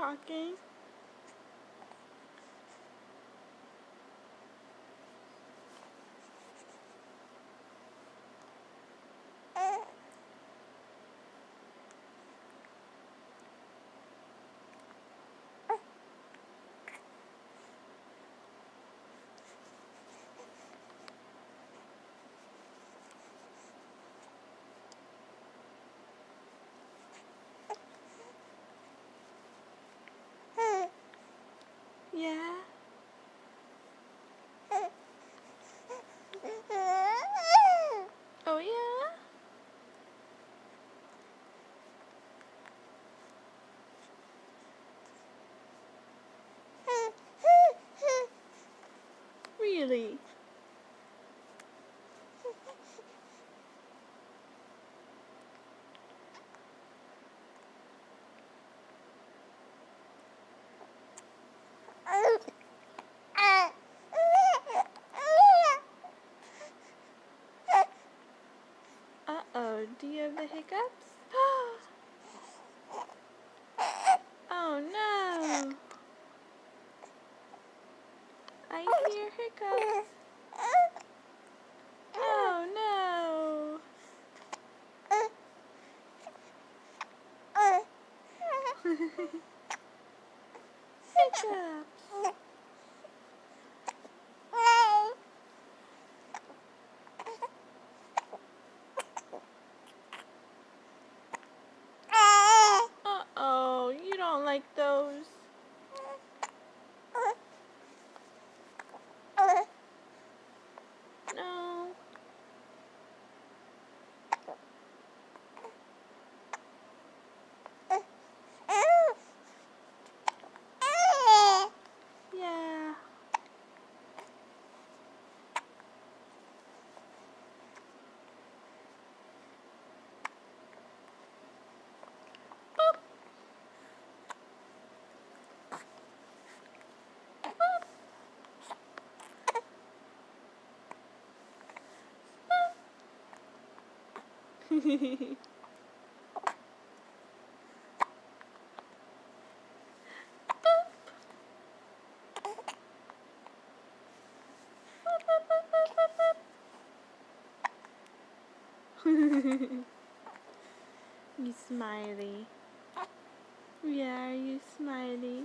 talking. Yeah. Oh yeah? Really? Uh-oh, do you have the hiccups? Oh no! I hear hiccups. Oh no! Hiccups! Uh-oh, you don't like those. No. Yeah. Boop. You smiley. Yeah, are you smiley?